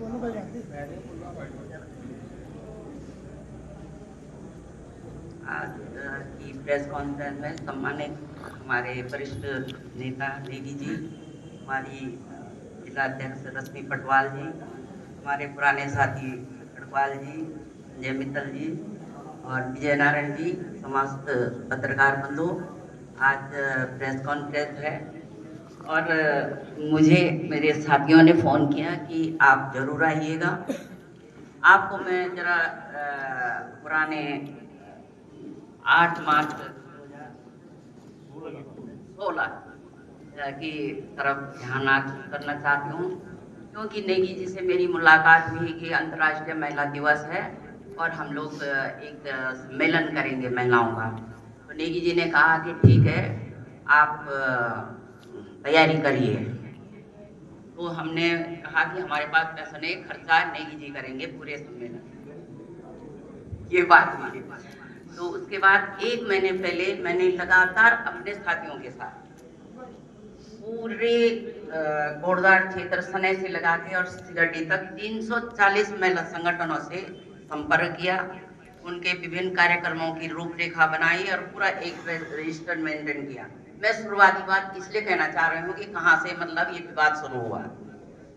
आज की press conference में सम्मानित हमारे वरिष्ठ नेता नेगी जी, हमारी जिला अध्यक्ष रश्मि पटवाल जी, हमारे पुराने साथी गढ़वाल जी, संजय मित्तल जी और विजय नारायण जी, समस्त पत्रकार बंधु, आज प्रेस कॉन्फ्रेंस है और मुझे मेरे साथियों ने फ़ोन किया कि आप ज़रूर आइएगा। आपको मैं जरा पुराने 8 मार्च 2016 की तरफ ध्यान आकर्षित करना चाहती हूँ, क्योंकि नेगी जी से मेरी मुलाकात हुई कि अंतर्राष्ट्रीय महिला दिवस है और हम लोग एक सम्मेलन करेंगे महिलाओं का। तो नेगी जी ने कहा कि ठीक है, आप तैयारी करिए। तो हमने कहा कि हमारे पास पैसा नहीं, खर्चा नेगी जी करेंगे पूरे सम्मेलन, ये बात हुई। तो उसके बाद 1 महीने पहले मैंने लगातार अपने साथियों के साथ पूरे कोटद्वार क्षेत्र सने से लगा के और सिरडी तक 340 महिला संगठनों से संपर्क किया, उनके विभिन्न कार्यक्रमों की रूपरेखा बनाई और पूरा एक रजिस्टर मेंटेन किया। मैं शुरुआती बात इसलिए कहना चाह रही हूँ कि कहाँ से मतलब ये विवाद शुरू हुआ।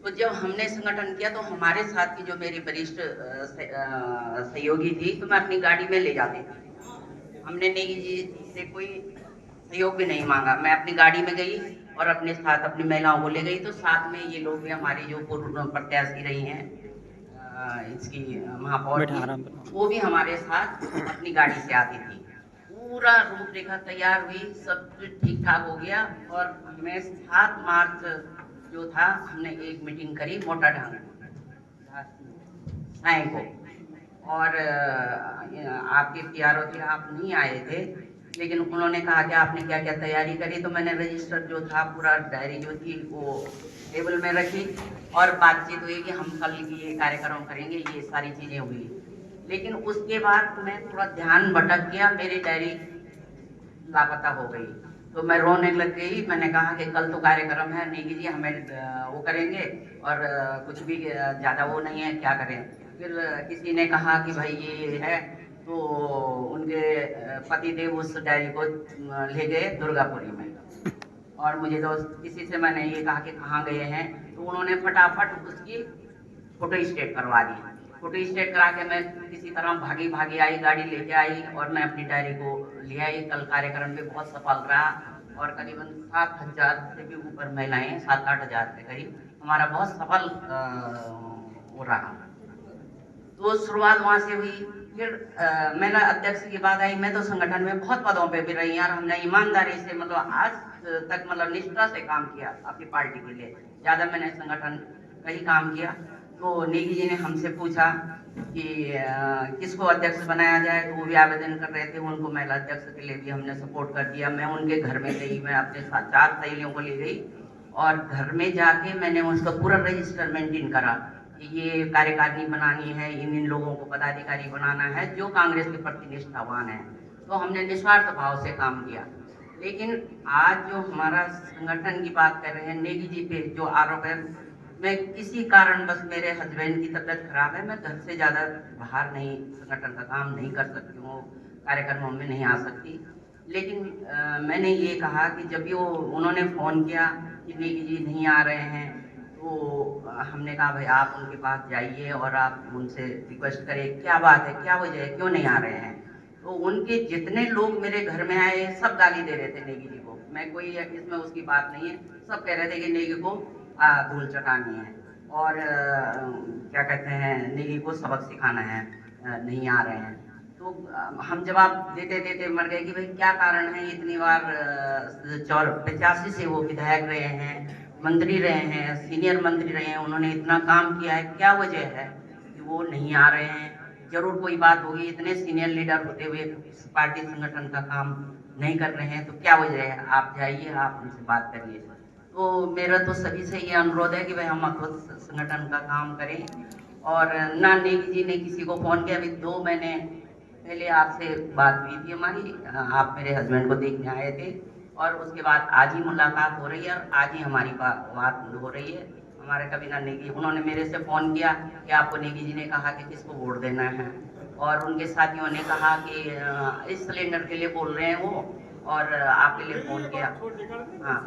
तो जब हमने संगठन किया तो हमारे साथ की जो मेरी वरिष्ठ सहयोगी थी, तो मैं अपनी गाड़ी में ले जाती थी। हमने नेगी जी से कोई सहयोग भी नहीं मांगा, मैं अपनी गाड़ी में गई और अपने साथ अपनी महिलाओं को ले गई। तो साथ में ये लोग भी, हमारी जो पूर्व प्रत्याशी रही हैं इसकी महापौर जी, वो भी हमारे साथ अपनी गाड़ी से आती थी। पूरा रूपरेखा तैयार हुई, सब कुछ ठीक ठाक हो गया और हमें 7 मार्च जो था, हमने एक मीटिंग करी मोटा ढंग साई को। और आपके पीआरओ थे, आप नहीं आए थे, लेकिन उन्होंने कहा कि आपने क्या क्या तैयारी करी। तो मैंने रजिस्टर जो था, पूरा डायरी जो थी वो टेबल में रखी और बातचीत हुई कि हम कल ये कार्यक्रम करेंगे, ये सारी चीजें हुई। लेकिन उसके बाद मैं थोड़ा ध्यान भटक गया, मेरी डायरी लापता हो गई। तो मैं रोने लग गई। मैंने कहा कि कल तो कार्यक्रम है नेगी जी, हमें वो करेंगे और कुछ भी ज़्यादा वो नहीं है, क्या करें। फिर किसी ने कहा कि भाई ये है, तो उनके पति देव उस डायरी को ले गए दुर्गापुरी में और मुझे तो किसी से मैंने ये कहा कि कहाँ गए हैं, तो उन्होंने फटाफट उसकी फोटो स्टेट करवा दी। फोटो स्टेट करा के मैं किसी तरह भागी भागी आई, गाड़ी लेके आई और मैं अपनी डायरी को ले आई। कल कार्यक्रम भी बहुत सफल रहा और करीबन 7,000 से भी ऊपर महिलाएं, 7-8 हज़ार के करीब हमारा बहुत सफल हो रहा। तो शुरुआत वहां से हुई। फिर महिला अध्यक्ष की बात आई। मैं तो संगठन में बहुत पदों पे भी रही और हमने ईमानदारी से मतलब आज तक मतलब निष्ठा से काम किया अपनी पार्टी के लिए। ज्यादा मैंने संगठन का ही काम किया। तो नेगी जी ने हमसे पूछा कि किसको अध्यक्ष बनाया जाए, तो वो भी आवेदन कर रहे थे। उनको महिला अध्यक्ष के लिए भी हमने सपोर्ट कर दिया। मैं उनके घर में गई, मैं अपने साथ 4 सहेलियों को ले गई और घर में जाके मैंने उसका पूरा रजिस्टर मेंटेन करा कि ये कार्यकारिणी बनानी है, इन लोगों को पदाधिकारी बनाना है जो कांग्रेस के प्रति निष्ठावान है। तो हमने निस्वार्थ भाव से काम किया। लेकिन आज जो हमारा संगठन की बात कर रहे हैं, नेगी जी पे जो आरोप है, मैं किसी कारण बस मेरे हस्बैंड की तबीयत खराब है, मैं घर से ज़्यादा बाहर नहीं, संगठन का काम नहीं कर सकती हूँ, कार्यक्रमों में नहीं आ सकती। लेकिन मैंने ये कहा कि जब भी वो उन्होंने फ़ोन किया कि नेगी जी नहीं आ रहे हैं, तो हमने कहा भाई आप उनके पास जाइए और आप उनसे रिक्वेस्ट करें, क्या बात है, क्या वजह है, क्यों नहीं आ रहे हैं। तो उनके जितने लोग मेरे घर में आए सब गाली दे रहे थे नेगी जी को। मैं कोई इसमें उसकी बात नहीं है, सब कह रहे थे कि नेगी को धूल चटानी है और क्या कहते हैं, नेगी को सबक सिखाना है, नहीं आ रहे हैं। तो हम जवाब देते देते मर गए कि भाई क्या कारण है। इतनी बार 85 से वो विधायक रहे हैं, मंत्री रहे हैं, सीनियर मंत्री रहे हैं, उन्होंने इतना काम किया है, क्या वजह है कि वो नहीं आ रहे हैं। जरूर कोई बात होगी, इतने सीनियर लीडर होते हुए पार्टी संगठन का काम नहीं कर रहे हैं, तो क्या वजह है। आप जाइए, आप उनसे बात करिए। तो मेरा तो सभी से ये अनुरोध है कि भाई हम खुद संगठन का काम करें। और ना नेगी जी ने किसी को फोन किया। अभी 2 महीने पहले आपसे बात हुई थी हमारी, आप मेरे हस्बैंड को देखने आए थे और उसके बाद आज ही मुलाकात हो रही है और आज ही हमारी बात हो रही है। हमारे कभी नेगी, उन्होंने मेरे से फ़ोन किया कि आपको नेगी जी ने कहा कि किसको वोट देना है, और उनके साथियों ने कहा कि इस सिलेंडर के लिए बोल रहे हैं वो, और आपके लिए फ़ोन किया। हाँ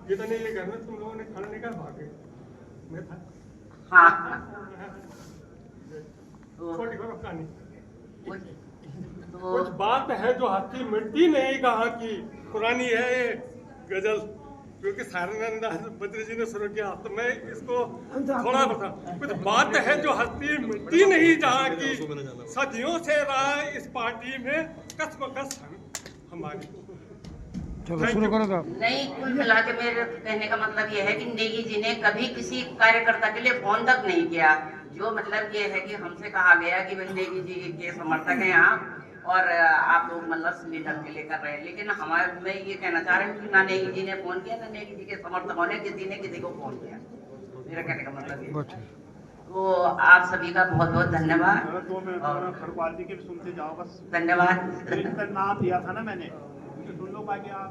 ये तो नहीं लेकर ना तुम लोगों ने खाना निकाल भागे मैं था। हाँ छोटी करो कहानी। तो कुछ बात है जो हस्ती मिटती नहीं कहा की पुरानी है ये गजल, क्योंकि सारनाथ बद्री जी ने शुरू किया, तो मैं इसको थोड़ा बता। कुछ बात है जो हस्ती मिटती नहीं जहाँ की, सदियों से रहा इस पार्टी में कसमकस हमारी। चलो शुरू करो तो। नहीं, कुल मिला के मेरे कहने का मतलब ये है कि नेगी जी ने कभी किसी कार्यकर्ता के लिए फोन तक नहीं किया। जो मतलब ये है कि हमसे कहा गया कि भाई नेगी जी के समर्थक हैं आप, और आप लोग मतलब सिलेंडर के लिए कर रहे हैं, लेकिन हमारे मैं ये कहना चाह रही हूँ कि ना नेगी जी ने फोन किया, ना नेगी जी के समर्थकों ने किसी ने किसी को फोन किया। मेरा कहने का मतलब ये। तो आप सभी का बहुत बहुत धन्यवाद। खड़गवाल जी के भी सुनते जाओ बस। धन्यवाद। नाम दिया था ना मैंने, सुन लो बाकी आप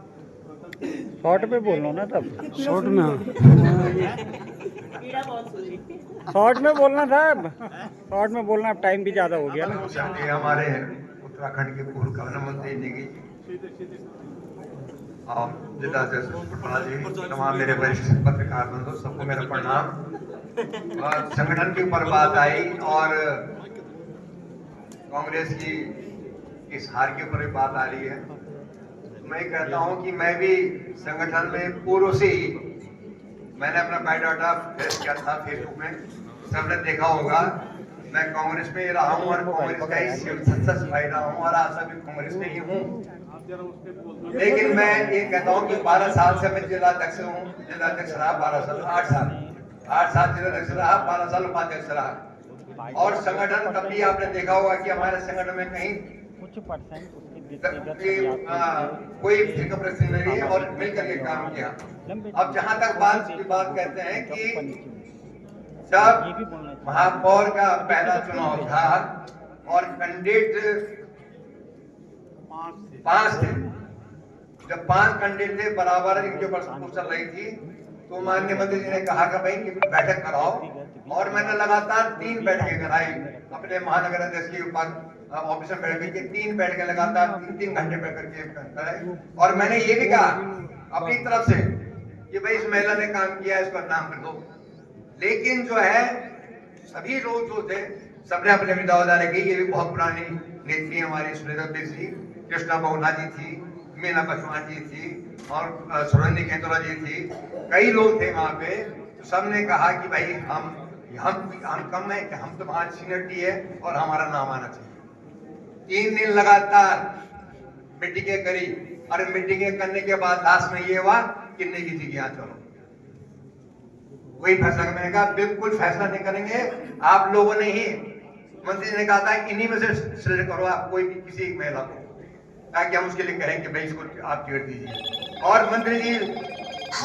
शॉर्ट में बोल लो ना, तब शॉर्ट में शॉर्ट में बोलना था, शॉर्ट में बोलना, अब टाइम भी ज्यादा हो गया ना। ये हमारे उत्तराखंड के पूर्व कैबिनेट मंत्री नेगी और जिला जी, तमाम मेरे वरिष्ठ पत्रकार बंधु, सबको मेरा प्रणाम। और संगठन के ऊपर बात आई और कांग्रेस की इस हार के ऊपर भी बात आ रही है। मैं कहता हूं कि मैं भी संगठन में पूर्व से ही, मैंने अपना बायोडाटा पेश किया था फेसबुक में, सबने देखा होगा। मैं कांग्रेस में ही रहा हूं और कांग्रेस का ही सदस्य भाई रहा हूं और आज भी कांग्रेस में ही हूं। लेकिन मैं ये कहता हूं कि 12 साल से मैं जिलाध्यक्ष हूं, जिलाध्यक्ष रहा 12 साल, 8 साल जिलाध्यक्ष रहा, 12 साल उपाध्यक्ष रहा। और संगठन तब भी आपने देखा होगा कि हमारे संगठन में कहीं कोई फिक्र प्रश्न नहीं है और मिलकर के काम किया। अब जहां तक बात कहते हैं कि जब महापौर का पहला चुनाव था और कैंडिडेट 5 थे, जब 5 कैंडिडेट थे बराबर इनके ऊपर चल रही थी, तो माननीय मंत्री जी ने कहा कि भाई कि बैठक कराओ, और मैंने लगातार 3 बैठकें कराई अपने महानगर अध्यक्ष के ऊपर ऑफिस में बैठ के 3 बैठकें लगातार 3-3 घंटे बैठ करके कराई। और मैंने ये भी कहा अपनी तरफ से कि भाई इस महिला ने काम किया, इसका नाम कर दो। लेकिन जो है सभी लोग जो थे सबने अपने दावेदारी की। ये भी बहुत पुरानी नेत्री हमारी सुनीता जी, कृष्णा बहुना जी थी, मीना बसवान जी थी और सुरंदी केतुला जी थी, कई लोग थे वहां पे। तो सबने कहा कि भाई हम कम है कि हम तो वहां सीनियरिटी है और हमारा नाम आना चाहिए। 3 दिन लगातार मीटिंगें करी और मीटिंगें करने के बाद लास्ट में ये हुआ कि नेगी जी यहाँ चलो वही फैसला करेगा। बिल्कुल फैसला नहीं करेंगे, आप लोगों ने ही, मंत्री जी ने कहा था इन्हीं में से सिलेक्ट करो आप कोई भी किसी एक महिला को, ताकि हम उसके लिए कहें कि भाई इसको आप टिकट दीजिए। और मंत्री जी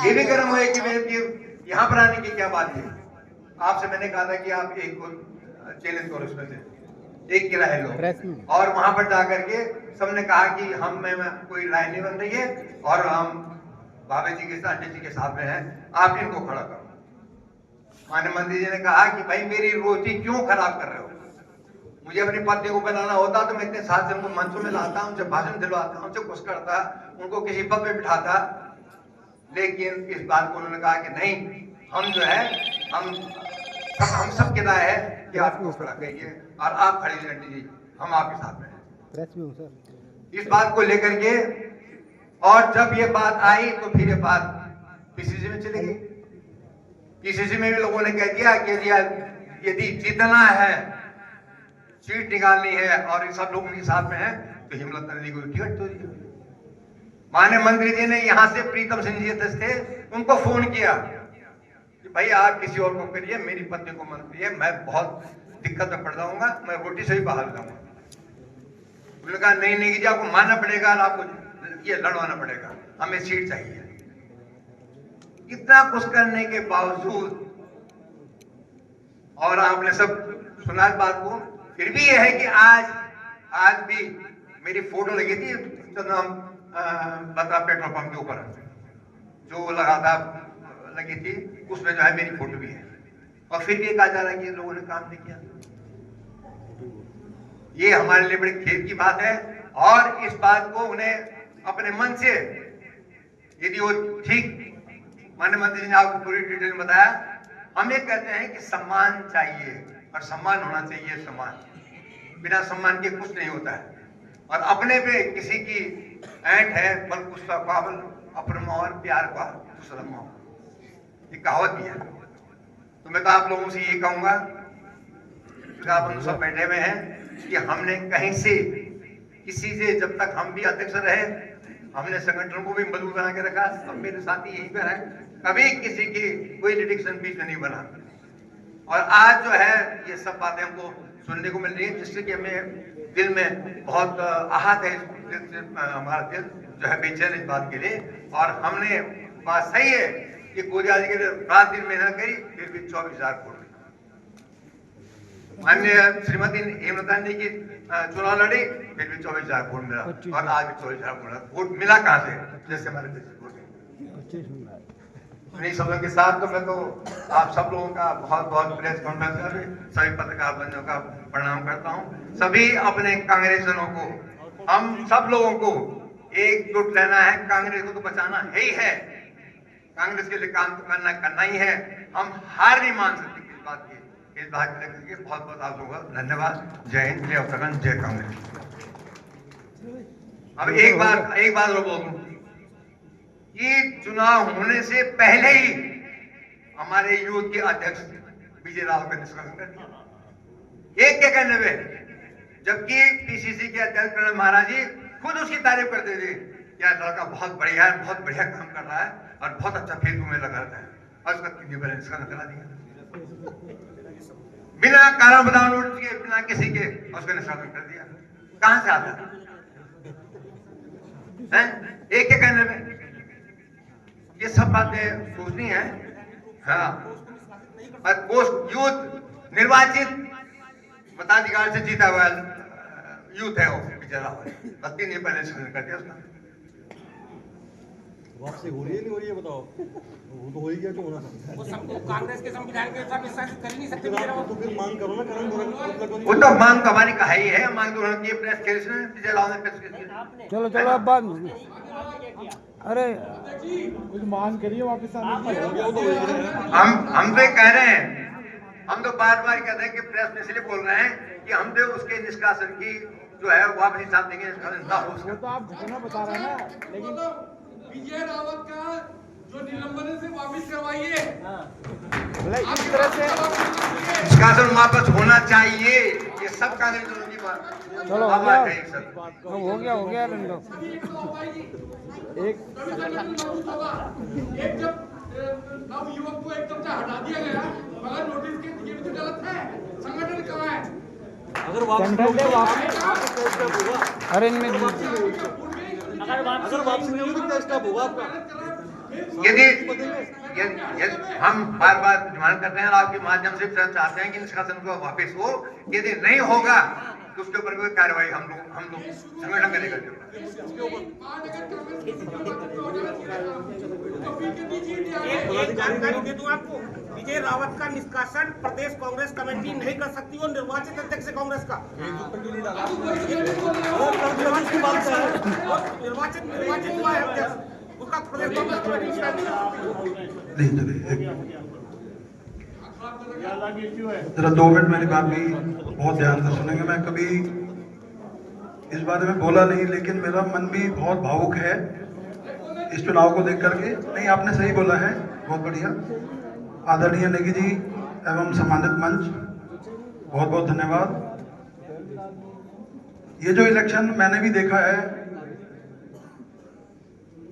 ये भी गर्म हुए कि यहाँ पर आने की क्या बात है। आपसे मैंने कहा था कि आप एक को चैलेंज करो, इसमें से एक की राय लो, और वहां पर जाकर के सबने कहा कि हम में कोई राय नहीं बन रही है और हम बाबा जी के साथ जी के साथ में हैं, आप इनको खड़ा करो। माननीय मंत्री जी ने कहा कि भाई मेरी रोटी क्यों खराब कर रहे हो, मुझे अपनी पत्नी को बनाना होता तो मैं इतने साथ से उनको मंचों में लाता, उनसे भाषण दिलवाता, उनसे कुछ करता, उनको किसी पद पे बिठाता। लेकिन इस बात को उन्होंने कहा कि नहीं, हम जो है हम सब की राय है कि आपको खड़ा करिए और आप खड़ी आंटी जी, हम आपके साथ में हैं इस बात को लेकर के। और जब ये बात आई तो फिर ये बात पीसीसी में चली गई। पीसीसी में भी लोगों ने कह दिया कि यदि जीतना है, सीट निकालनी है और सब लोग उनके साथ में हैं, तो हिम्मत नदी को टिकट तो दिया। माननीय मंत्री जी ने यहाँ से प्रीतम सिंह जी थे, उनको फोन किया कि भाई आप किसी और को करिए, मेरी पत्नी को मंत्री है, मैं बहुत दिक्कत में पड़ जाऊंगा, मैं रोटी से भी बाहर जाऊंगा। उन्होंने कहा नहीं नहीं जी, आपको मानना पड़ेगा, आपको ये लड़वाना पड़ेगा, हमें सीट चाहिए। इतना कुछ करने के बावजूद, और आपने सब सुना इस बात को, फिर भी यह है कि आज भी मेरी फोटो लगी थी बत्रा पेट्रोल पंप के ऊपर, जो लगा लगी थी उसमें जो है मेरी फोटो भी है, और फिर भी कहा जा रहा है कि इन लोगों ने काम नहीं किया। ये हमारे लिए बड़ी खेद की बात है, और इस बात को उन्हें अपने मन से, यदि वो ठीक, माननीय मंत्री जी ने आपको पूरी डिटेल में बताया, हम ये कहते हैं कि सम्मान चाहिए और सम्मान होना चाहिए। सम्मान, बिना सम्मान के कुछ नहीं होता है, और अपने पे किसी की ऐंठ है बल गुस्सा पावल अपने मोहर प्यार का दूसरा मोह, ये कहावत भी है। तो मैं तो आप लोगों से ये कहूंगा, आप हम सब बैठे हुए हैं, कि हमने कहीं से किसी से, जब तक हम भी अध्यक्ष रहे, हमने संगठन को भी मजबूत बना के रखा, सब मेरे साथी यहीं पर है, कभी किसी की कोई लिटिगेशन बीच में नहीं बना। और आज जो है ये सब बातें हमको सुनने को मिल रही है, जिससे कि हमें दिल में बहुत आहत है, हमारा दिल जो है बेचैन इस बात के लिए। और हमने, बात सही है कि कोरिया जी के लिए रात दिन मेहनत करी, फिर भी 24,000 वोट। माननीय श्रीमती हेमलता जी की चुनाव लड़ी, फिर भी 24,000 वोट मिला, और आज भी 24,000 वोट मिला कहाँ से, जैसे हमारे नहीं शब्दों के साथ। तो मैं तो आप सब लोगों का बहुत बहुत प्रेस कॉन्फ्रेंस में सभी पत्रकार बंधुओं का प्रणाम करता हूं। सभी अपने कांग्रेसजनों को, हम सब लोगों को एकजुट रहना है, कांग्रेस को तो बचाना है ही है, कांग्रेस के लिए काम तो करना ही है। हम हार नहीं मान सकते इस बात की, इस बात को लेकर के बहुत बहुत आप लोगों का धन्यवाद। जय हिंद, जय उत्तराखंड, जय कांग्रेस। अब एक बात और बोलूं कि चुनाव होने से पहले ही हमारे यूथ के अध्यक्ष विजय राव का निष्कासन कर दिया, एक के कहने पे, जबकि पीसीसी के अध्यक्ष प्रणब महाराज जी खुद उसकी तारीफ करते थे, यार लड़का बहुत बढ़िया है, बहुत बढ़िया काम कर रहा है और बहुत अच्छा फेसबुक में लगा रहता है, और उसका निष्कासन करा दिया बिना कारण बताओ नोटिस के, बिना किसी के, उसका निष्कासन कर दिया। कहां से आता है? एक के कहने में ये सब बातें सोचनी है। हाँ, और पोस्ट यूथ निर्वाचित मताधिकार से जीता हुआ यूथ है, वो बेचारा गलती नहीं, पहले निष्कासन कर दिया उसका। वापसी हो रही है नहीं हो रही है बताओ, वो तो हो ही गया जो होना था। वो सबको कांग्रेस के संविधान के हिसाब निष्कासित कर ही नहीं सकते। तो फिर मांग करो ना, कारण वो तो मांग हमारी का ही है, मांग तो उन्होंने प्रेस केस में विजय राव ने प्रेस केस किया। चलो चलो अब बात, अरे कुछ मांग करिए वापस आने की। हम तो कह रहे हैं, हम तो बार बार कहते हैं कि प्रेस में इसलिए बोल रहे हैं कि हम तो उसके निष्कासन की जो है वापसी साथ देंगे, निष्कासन ना हो उसका। तो आप घटना बता रहे हैं ना, लेकिन विजय रावत का जो निलंबन से वापस करवाइए, इस तरह से निष्कासन वापस होना चाहिए, ये सब कांग्रेस की बात। चलो अब हो आ गया, जाइए सब। हो गया रंडो। एक एक जब नवयुवक को एकदम से हटा दिया गया, मगर नोटिस के ये भी तो गलत है। संगठन कहाँ है? अगर वापस अरे इनमें अगर वापस नहीं होगी तो स्टॉप होगा आपका। यदि हम बार बार डिमांड करते हैं और आपके माध्यम से चाहते हैं कि निष्कासन को वापस हो, यदि नहीं होगा तो उसके ऊपर कोई कार्रवाई हम लोग संगठन करेगा। एक जानकारी दे दूं आपको, विजय रावत का निष्कासन प्रदेश कांग्रेस कमेटी नहीं कर सकती, वो निर्वाचित अध्यक्ष है कांग्रेस का। निर्वाचित हुआ है अध्यक्ष, उसका प्रदेश कांग्रेस कमेटी। जरा 2 मिनट मेरी बात भी बहुत ध्यान से सुनेंगे। मैं कभी इस बारे में बोला नहीं, लेकिन मेरा मन भी बहुत भावुक है इस चुनाव को देख करके। नहीं, आपने सही बोला है, बहुत बढ़िया। आदरणीय नेगी जी एवं सम्मानित मंच, बहुत बहुत धन्यवाद। ये जो इलेक्शन मैंने भी देखा है,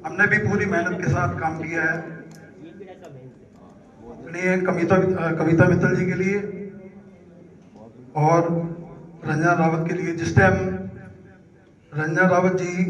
हमने भी पूरी मेहनत के साथ काम किया है। कविता मित्तल जी के लिए और रंजना रावत के लिए। जिस टाइम रंजना रावत जी